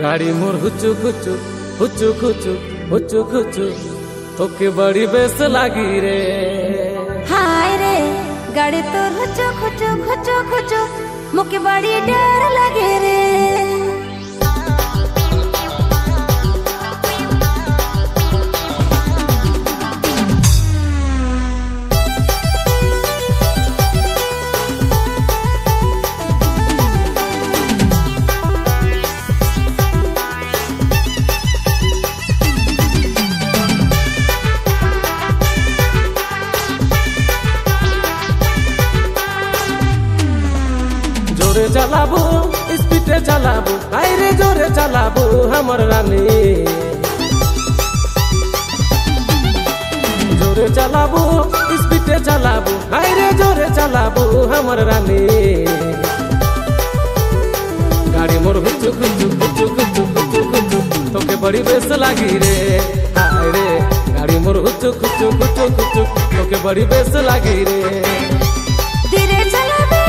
गाड़ी मोर हुचु खुचु हुचु खुचु हुचु खुचु तोके बड़ी बेस लागी रे। हाय रे गाड़ी तोर हुचु खुचु खुचु खुचु मुके बड़ी डर लगे रे। जोरे चलाबू स्पीडे चलाबू हाय रे जोरे चलाबू हमर रानी। जोरे चलाबू स्पीडे चलाबू हाय रे जोरे चलाबू हमर रानी। गाड़ी मोर हुचु खुचु खुचु खुचु खुचु खुचु तोके बड़ी बेस लागी रे। हाय रे गाड़ी मोर हुचु खुचु खुचु खुचु तोके बड़ी बेस लागी रे। धीरे चलाबे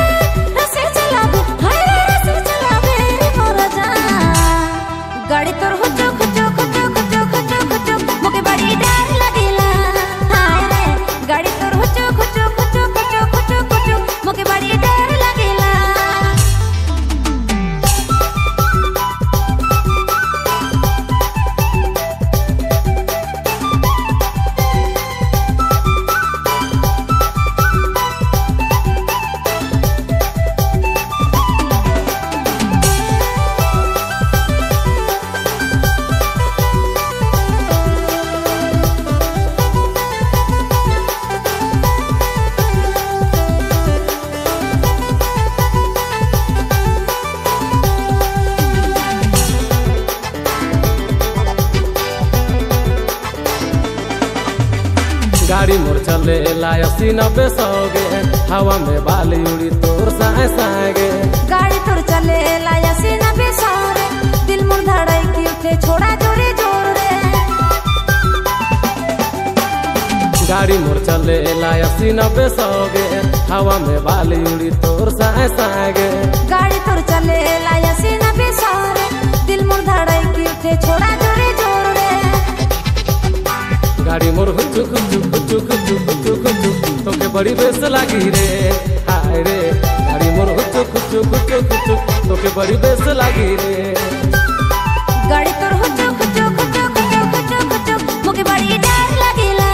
रसे चलाबे हाय रे रसे चलाबे मोर जान। गाड़ी तोर हुचु खुचु खुचु खुचु खुचु खुचु मुके बड़ी डर लगेला। हाय रे गाड़ी तोर हुचु खुचु खुचु खुचु खुचु खुचु मुके बड़ी डर लगेला। गाड़ी मोर चले लाय 80-90 सौगे हवा में बाली उड़ी तोर साए साएगे। गाड़ी तोर चले लाय 80-90 सौरे दिल मोर धड़ाई की उठे छोड़ा जोरे जोर रे। गाड़ी मोर चले लाय 80-90 सौगे हवा में बाली उड़ी तोर साए साएगे। गाड़ी तोर चले लाय 80-90 सौरे दिल मोर धड़ाई की उठे छोड़ा जोरे जोर रे। गाड़ी मोर हुचु खुचु खुचु खुचु खुचु खुचु तोके बड़ी बेस लागी रे। हाय रे गाड़ी मोर हुचु खुचु खुचु खुचु तोके बड़ी बेस लागी रे। गाड़ी तोर हुचु खुचु खुचु खुचु खुचु खुचु मुके बड़ी डर लगेला।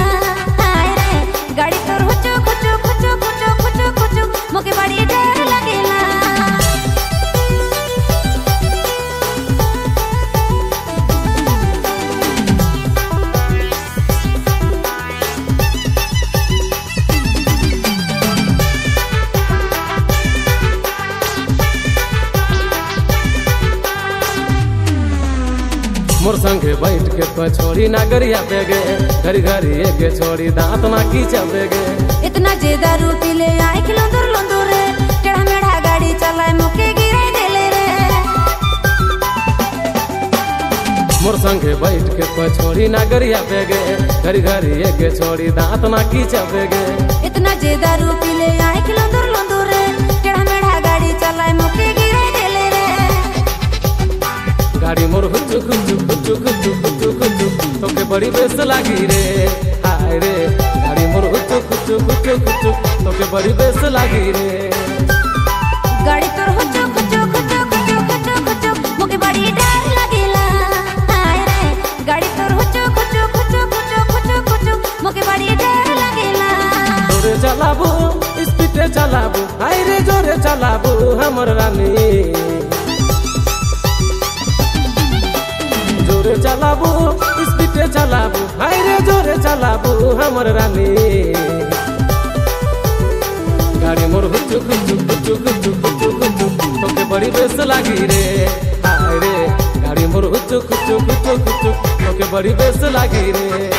हाय रे गाड़ी तोर हुचु खुचु खुचु खुचु खुचु खुचु मुके बड़ी डर लगेला। मोर संगे बैठ के तो छोड़ी ना गरिया बेगे घरी घरी एक छोड़ी दांत ना की चबेगे। इतना जे दारू पी ले आई खिलोंदर लोंदर रे टेढ़ा मेढ़ा गाड़ी चलाए मुके गिराई देले रे। मोर संगे बैठ के तो छोड़ी ना गरिया बेगे घरी घरी एक छोड़ी दांत ना की चबेगे। इतना जे दारू पी ले आई खिलोंदर लोंदर रे टेढ़ा मेढ़ा गाड़ी चलाए मुके गिराई देले रे। गाड़ी मोर हुचु खुचु खुचु खुचु खुचु खुचु तोके बड़ी बेस लागी रे। हाय रे गाड़ी मोर हुचु खुचु खुचु खुचु तोके बड़ी बेस लागी रे। गाड़ी तोर हुचु खुचु खुचु खुचु खुचु खुचु मुके बड़ी डर लगेला। हाय रे गाड़ी तोर हुचु खुचु खुचु खुचु खुचु खुचु मुके बड़ी डर लगेला। जोरे चलाबू स्पीडे चलाबू हाय रे जोरे चलाबू हमर रानी। जोरे चलाबू स्पीडे चलाबू हाय रे जोरे चलाबू हमर रानी। गाड़ी मोर हुचु खुचु खुचु खुचु खुचु खुचु तोके बड़ी बेस लागी रे। हाय रे गाड़ी मोर हुचु खुचु खुचु खुचु तोके बड़ी बेस लागी रे।